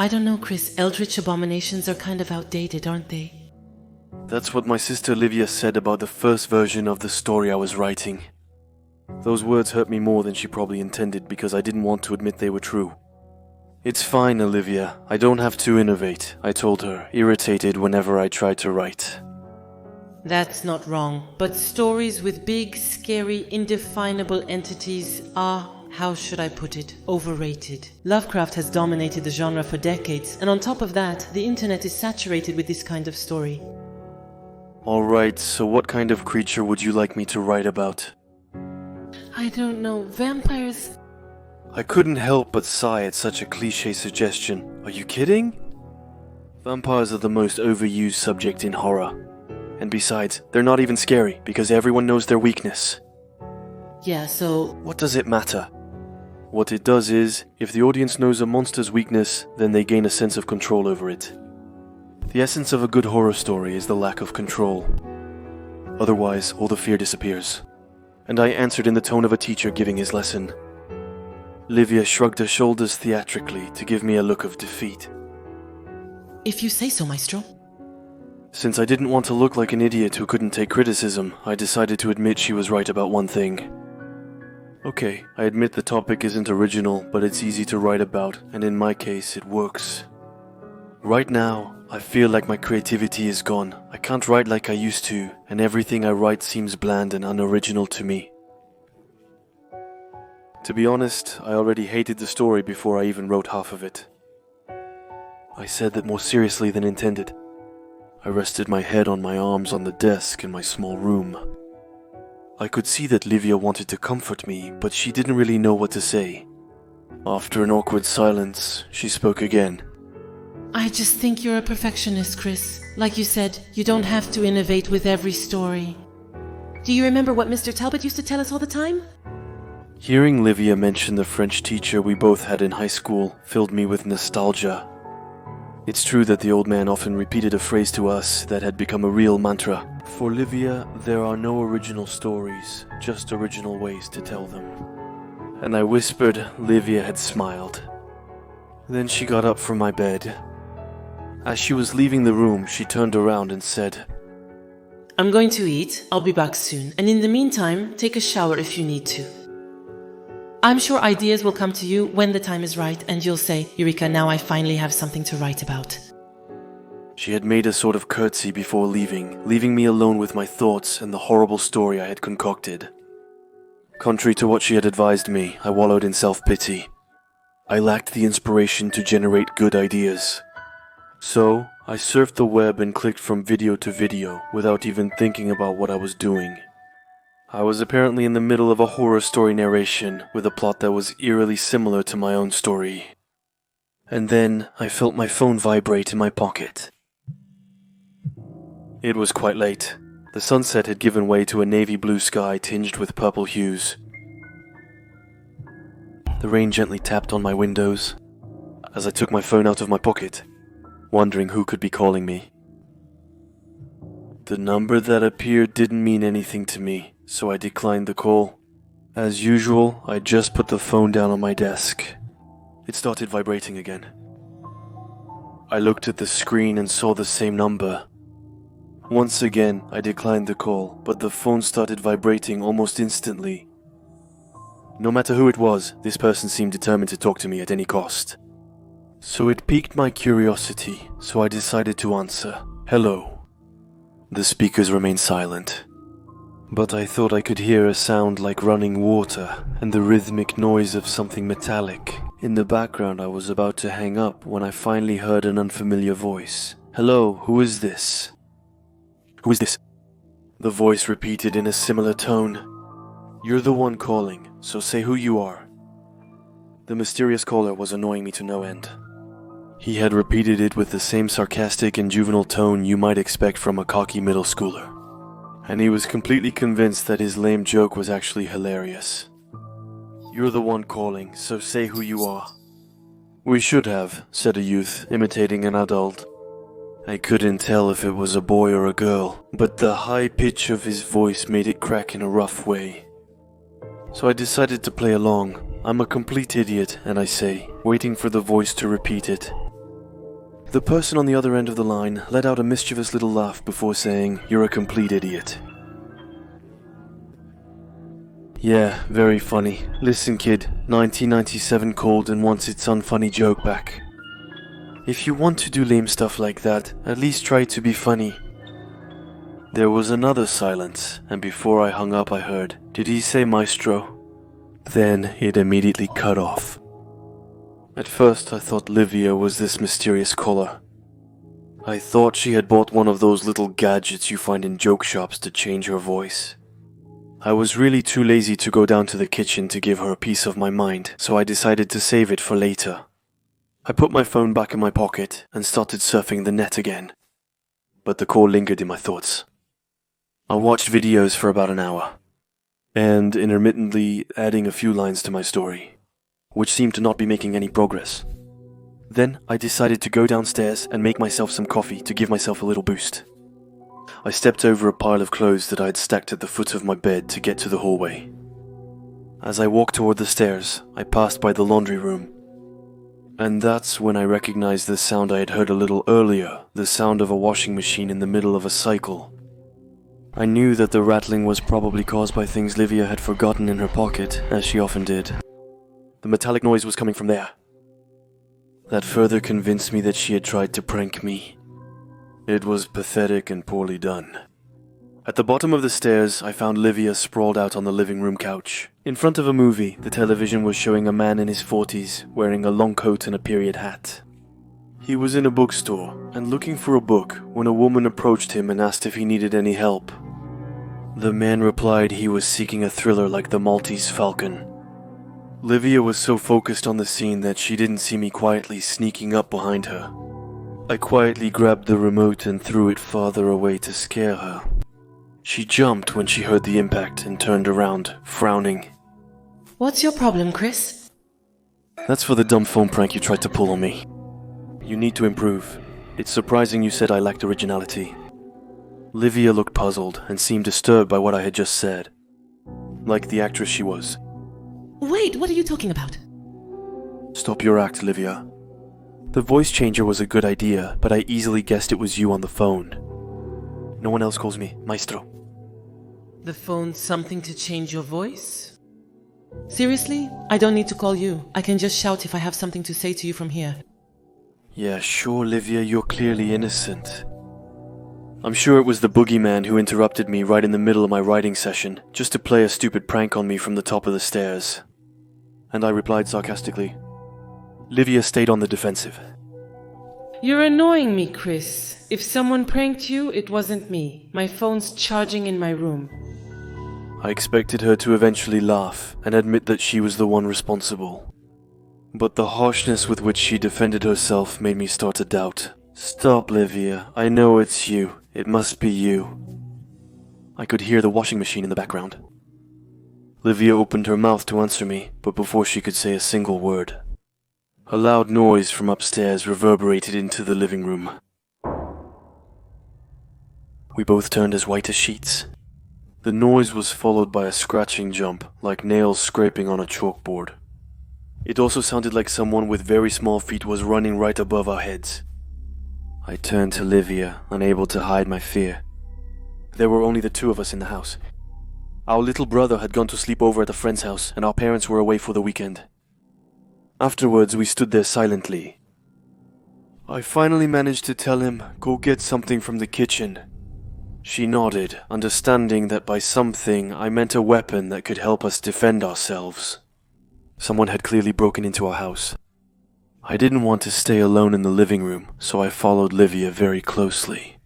I don't know, Chris. Eldritch abominations are kind of outdated, aren't they? That's what my sister Livia said about the first version of the story I was writing. Those words hurt me more than she probably intended because I didn't want to admit they were true. It's fine, Olivia. I don't have to innovate, I told her, irritated whenever I tried to write. That's not wrong, but stories with big, scary, indefinable entities are, how should I put it, overrated. Lovecraft has dominated the genre for decades, and on top of that, the internet is saturated with this kind of story. Alright, so what kind of creature would you like me to write about? I don't know, vampires? I couldn't help but sigh at such a cliché suggestion. Are you kidding? Vampires are the most overused subject in horror. And besides, they're not even scary, because everyone knows their weakness. Yeah, so... What does it matter? What it does is, if the audience knows a monster's weakness, then they gain a sense of control over it. The essence of a good horror story is the lack of control. Otherwise, all the fear disappears. And I answered in the tone of a teacher giving his lesson. Livia shrugged her shoulders theatrically to give me a look of defeat. If you say so, Maestro. Since I didn't want to look like an idiot who couldn't take criticism, I decided to admit she was right about one thing. Okay, I admit the topic isn't original, but it's easy to write about, and in my case, it works. Right now, I feel like my creativity is gone. I can't write like I used to, and everything I write seems bland and unoriginal to me. To be honest, I already hated the story before I even wrote half of it. I said that more seriously than intended. I rested my head on my arms on the desk in my small room. I could see that Livia wanted to comfort me, but she didn't really know what to say. After an awkward silence, she spoke again. I just think you're a perfectionist, Chris. Like you said, you don't have to innovate with every story. Do you remember what Mr. Talbot used to tell us all the time? Hearing Livia mention the French teacher we both had in high school filled me with nostalgia. It's true that the old man often repeated a phrase to us that had become a real mantra. For Livia, there are no original stories, just original ways to tell them. And I whispered Livia had smiled. Then she got up from my bed. As she was leaving the room, she turned around and said, I'm going to eat, I'll be back soon, and in the meantime, take a shower if you need to. I'm sure ideas will come to you when the time is right, and you'll say, Eureka, now I finally have something to write about. She had made a sort of curtsy before leaving me alone with my thoughts and the horrible story I had concocted. Contrary to what she had advised me, I wallowed in self-pity. I lacked the inspiration to generate good ideas. So, I surfed the web and clicked from video to video without even thinking about what I was doing. I was apparently in the middle of a horror story narration with a plot that was eerily similar to my own story. And then I felt my phone vibrate in my pocket. It was quite late. The sunset had given way to a navy blue sky tinged with purple hues. The rain gently tapped on my windows as I took my phone out of my pocket, wondering who could be calling me. The number that appeared didn't mean anything to me, so I declined the call. As usual, I just put the phone down on my desk. It started vibrating again. I looked at the screen and saw the same number. Once again, I declined the call, but the phone started vibrating almost instantly. No matter who it was, this person seemed determined to talk to me at any cost. So it piqued my curiosity, so I decided to answer. Hello. The speakers remained silent. But I thought I could hear a sound like running water and the rhythmic noise of something metallic. In the background, I was about to hang up when I finally heard an unfamiliar voice. Hello, who is this? Who is this? The voice repeated in a similar tone. You're the one calling, so say who you are. The mysterious caller was annoying me to no end. He had repeated it with the same sarcastic and juvenile tone you might expect from a cocky middle schooler. And he was completely convinced that his lame joke was actually hilarious. You're the one calling, so say who you are. We should have, said a youth, imitating an adult. I couldn't tell if it was a boy or a girl, but the high pitch of his voice made it crack in a rough way. So I decided to play along. I'm a complete idiot, and I say, waiting for the voice to repeat it. The person on the other end of the line let out a mischievous little laugh before saying, "You're a complete idiot." Yeah, very funny. Listen kid, 1997 called and wants its unfunny joke back. If you want to do lame stuff like that, at least try to be funny. There was another silence, and before I hung up I heard, "Did he say maestro?" Then it immediately cut off. At first I thought Livia was this mysterious caller. I thought she had bought one of those little gadgets you find in joke shops to change her voice. I was really too lazy to go down to the kitchen to give her a piece of my mind, so I decided to save it for later. I put my phone back in my pocket and started surfing the net again. But the call lingered in my thoughts. I watched videos for about an hour, and intermittently adding a few lines to my story, which seemed to not be making any progress. Then I decided to go downstairs and make myself some coffee to give myself a little boost. I stepped over a pile of clothes that I had stacked at the foot of my bed to get to the hallway. As I walked toward the stairs, I passed by the laundry room. And that's when I recognized the sound I had heard a little earlier, the sound of a washing machine in the middle of a cycle. I knew that the rattling was probably caused by things Livia had forgotten in her pocket, as she often did. The metallic noise was coming from there. That further convinced me that she had tried to prank me. It was pathetic and poorly done. At the bottom of the stairs, I found Livia sprawled out on the living room couch. In front of a movie, the television was showing a man in his 40s, wearing a long coat and a period hat. He was in a bookstore, and looking for a book, when a woman approached him and asked if he needed any help. The man replied he was seeking a thriller like The Maltese Falcon. Livia was so focused on the scene that she didn't see me quietly sneaking up behind her. I quietly grabbed the remote and threw it farther away to scare her. She jumped when she heard the impact and turned around, frowning. What's your problem, Chris? That's for the dumb phone prank you tried to pull on me. You need to improve. It's surprising you said I lacked originality. Livia looked puzzled and seemed disturbed by what I had just said. Like the actress she was. Wait, what are you talking about? Stop your act, Livia. The voice changer was a good idea, but I easily guessed it was you on the phone. No one else calls me Maestro. The phone's something to change your voice? Seriously? I don't need to call you. I can just shout if I have something to say to you from here. Yeah, sure, Livia, you're clearly innocent. I'm sure it was the boogeyman who interrupted me right in the middle of my writing session, just to play a stupid prank on me from the top of the stairs. And I replied sarcastically. Livia stayed on the defensive. You're annoying me, Chris. If someone pranked you, it wasn't me. My phone's charging in my room. I expected her to eventually laugh and admit that she was the one responsible. But the harshness with which she defended herself made me start to doubt. Stop, Livia. I know it's you. It must be you. I could hear the washing machine in the background. Livia opened her mouth to answer me, but before she could say a single word, a loud noise from upstairs reverberated into the living room. We both turned as white as sheets. The noise was followed by a scratching jump, like nails scraping on a chalkboard. It also sounded like someone with very small feet was running right above our heads. I turned to Livia, unable to hide my fear. There were only the two of us in the house. Our little brother had gone to sleep over at a friend's house, and our parents were away for the weekend. Afterwards, we stood there silently. I finally managed to tell him, "Go get something from the kitchen." She nodded, understanding that by something I meant a weapon that could help us defend ourselves. Someone had clearly broken into our house. I didn't want to stay alone in the living room, so I followed Livia very closely.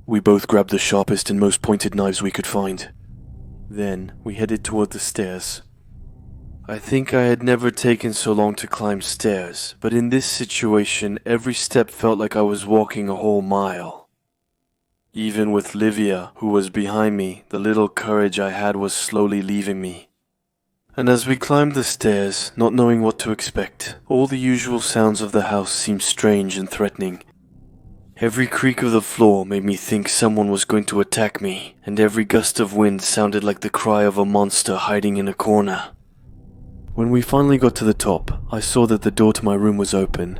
We both grabbed the sharpest and most pointed knives we could find. Then we headed toward the stairs. I think I had never taken so long to climb stairs, but in this situation, every step felt like I was walking a whole mile. Even with Livia, who was behind me, the little courage I had was slowly leaving me. And as we climbed the stairs, not knowing what to expect, all the usual sounds of the house seemed strange and threatening. Every creak of the floor made me think someone was going to attack me, and every gust of wind sounded like the cry of a monster hiding in a corner. When we finally got to the top, I saw that the door to my room was open.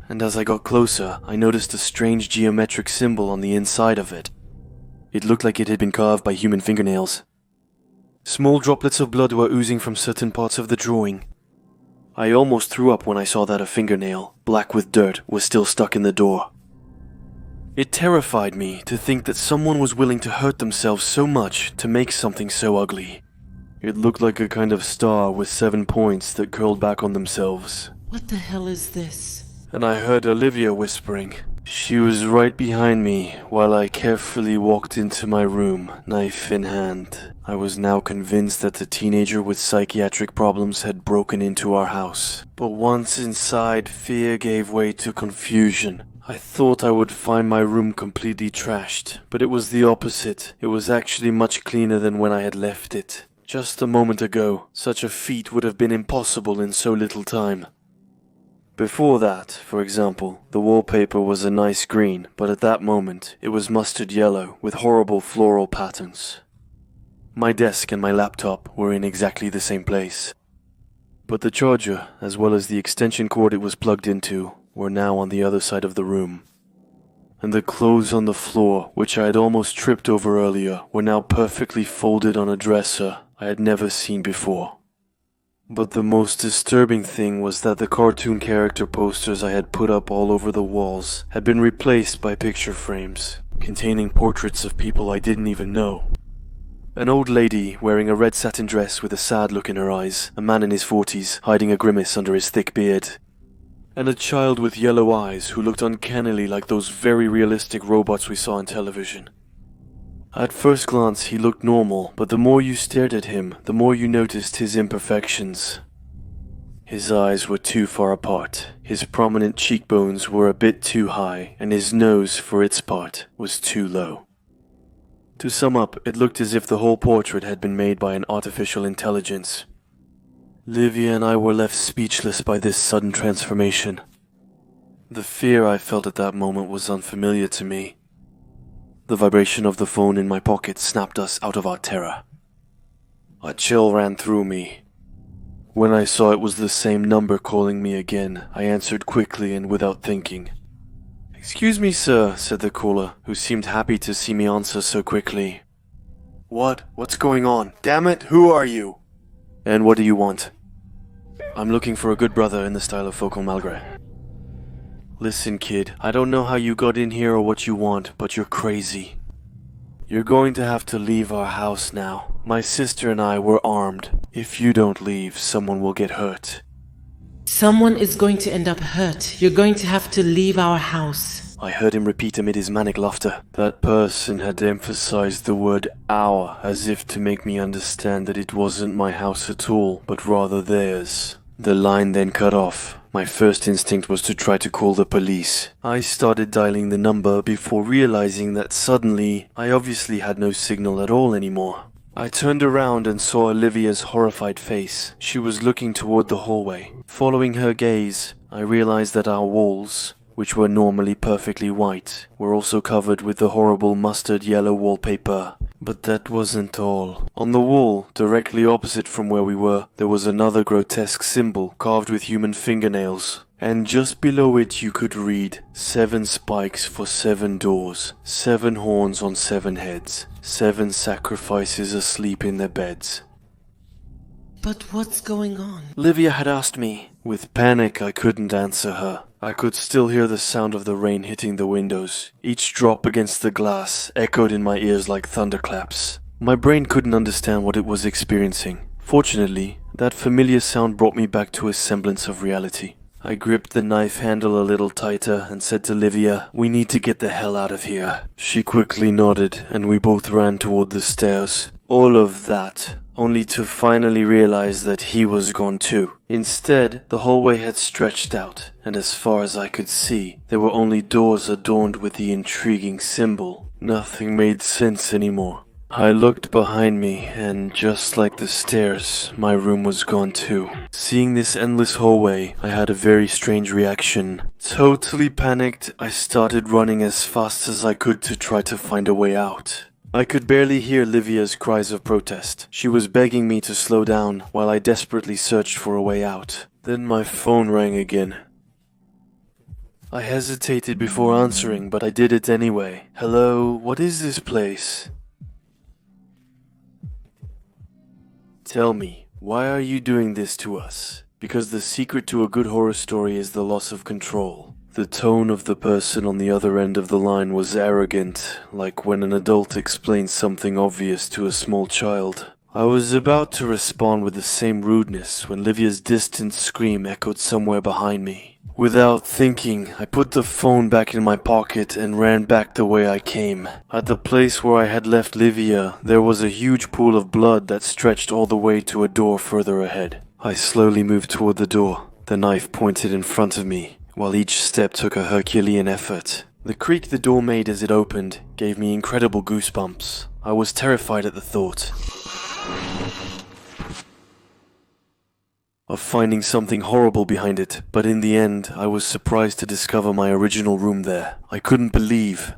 and as I got closer, I noticed a strange geometric symbol on the inside of it. It looked like it had been carved by human fingernails. Small droplets of blood were oozing from certain parts of the drawing. I almost threw up when I saw that a fingernail, black with dirt, was still stuck in the door. It terrified me to think that someone was willing to hurt themselves so much to make something so ugly. It looked like a kind of star with 7 points that curled back on themselves. What the hell is this? And I heard Olivia whispering. She was right behind me while I carefully walked into my room, knife in hand. I was now convinced that the teenager with psychiatric problems had broken into our house. But once inside, fear gave way to confusion. I thought I would find my room completely trashed, but it was the opposite. It was actually much cleaner than when I had left it. Just a moment ago, such a feat would have been impossible in so little time. Before that, for example, the wallpaper was a nice green, but at that moment, it was mustard yellow with horrible floral patterns. My desk and my laptop were in exactly the same place. But the charger, as well as the extension cord it was plugged into, were now on the other side of the room. And the clothes on the floor, which I had almost tripped over earlier, were now perfectly folded on a dresser I had never seen before. But the most disturbing thing was that the cartoon character posters I had put up all over the walls had been replaced by picture frames, containing portraits of people I didn't even know. An old lady wearing a red satin dress with a sad look in her eyes, a man in his 40s hiding a grimace under his thick beard, and a child with yellow eyes who looked uncannily like those very realistic robots we saw on television. At first glance, he looked normal, but the more you stared at him, the more you noticed his imperfections. His eyes were too far apart, his prominent cheekbones were a bit too high, and his nose, for its part, was too low. To sum up, it looked as if the whole portrait had been made by an artificial intelligence. Livia and I were left speechless by this sudden transformation. The fear I felt at that moment was unfamiliar to me. The vibration of the phone in my pocket snapped us out of our terror. A chill ran through me. When I saw it was the same number calling me again, I answered quickly and without thinking. "Excuse me, sir," said the caller, who seemed happy to see me answer so quickly. What's going on? Damn it, who are you? And what do you want? I'm looking for a good brother in the style of Faucon Malgré. Listen, kid, I don't know how you got in here or what you want, but you're crazy. You're going to have to leave our house now. My sister and I were armed. If you don't leave, someone will get hurt. Someone is going to end up hurt. You're going to have to leave our house. I heard him repeat amid his manic laughter. That person had emphasized the word our, as if to make me understand that it wasn't my house at all, but rather theirs. The line then cut off. My first instinct was to try to call the police. I started dialing the number before realizing that suddenly I obviously had no signal at all anymore. I turned around and saw Olivia's horrified face. She was looking toward the hallway. Following her gaze, I realized that our walls, which were normally perfectly white, were also covered with the horrible mustard yellow wallpaper. But that wasn't all. On the wall, directly opposite from where we were, there was another grotesque symbol carved with human fingernails. And just below it you could read, 7 spikes for 7 doors, 7 horns on 7 heads, 7 sacrifices asleep in their beds. But what's going on? Livia had asked me. With panic, I couldn't answer her. I could still hear the sound of the rain hitting the windows. Each drop against the glass echoed in my ears like thunderclaps. My brain couldn't understand what it was experiencing. Fortunately, that familiar sound brought me back to a semblance of reality. I gripped the knife handle a little tighter and said to Livia, "We need to get the hell out of here." She quickly nodded, and we both ran toward the stairs. All of that, only to finally realize that he was gone too. Instead, the hallway had stretched out, and as far as I could see, there were only doors adorned with the intriguing symbol. Nothing made sense anymore. I looked behind me, and just like the stairs, my room was gone too. Seeing this endless hallway, I had a very strange reaction. Totally panicked, I started running as fast as I could to try to find a way out. I could barely hear Livia's cries of protest. She was begging me to slow down while I desperately searched for a way out. Then my phone rang again. I hesitated before answering, but I did it anyway. Hello, what is this place? Tell me, why are you doing this to us? Because the secret to a good horror story is the loss of control. The tone of the person on the other end of the line was arrogant, like when an adult explains something obvious to a small child. I was about to respond with the same rudeness when Livia's distant scream echoed somewhere behind me. Without thinking, I put the phone back in my pocket and ran back the way I came. At the place where I had left Livia, there was a huge pool of blood that stretched all the way to a door further ahead. I slowly moved toward the door, the knife pointed in front of me, while each step took a Herculean effort. The creak the door made as it opened gave me incredible goosebumps. I was terrified at the thought of finding something horrible behind it, but in the end, I was surprised to discover my original room there. I couldn't believe.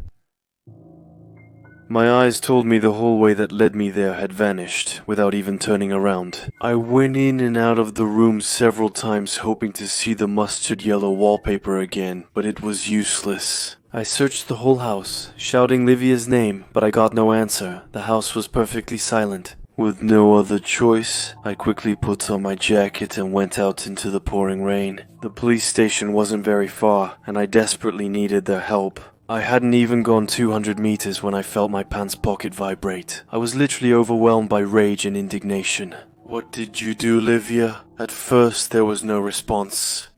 My eyes told me the hallway that led me there had vanished, without even turning around. I went in and out of the room several times hoping to see the mustard yellow wallpaper again, but it was useless. I searched the whole house, shouting Livia's name, but I got no answer. The house was perfectly silent. With no other choice, I quickly put on my jacket and went out into the pouring rain. The police station wasn't very far, and I desperately needed their help. I hadn't even gone 200 meters when I felt my pants pocket vibrate. I was literally overwhelmed by rage and indignation. What did you do, Livia? At first, there was no response.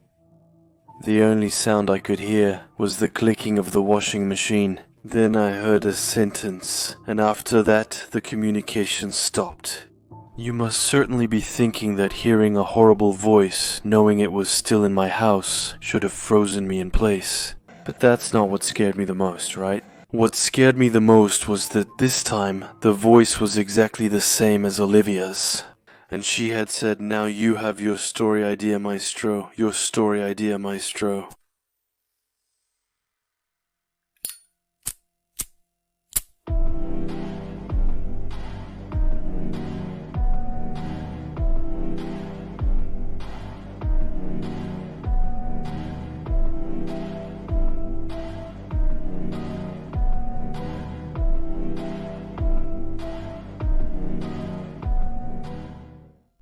The only sound I could hear was the clicking of the washing machine. Then I heard a sentence, and after that, the communication stopped. You must certainly be thinking that hearing a horrible voice, knowing it was still in my house, should have frozen me in place. But that's not what scared me the most, right? What scared me the most was that this time, the voice was exactly the same as Olivia's. And she had said, "Now you have your story idea, maestro. Your story idea, maestro."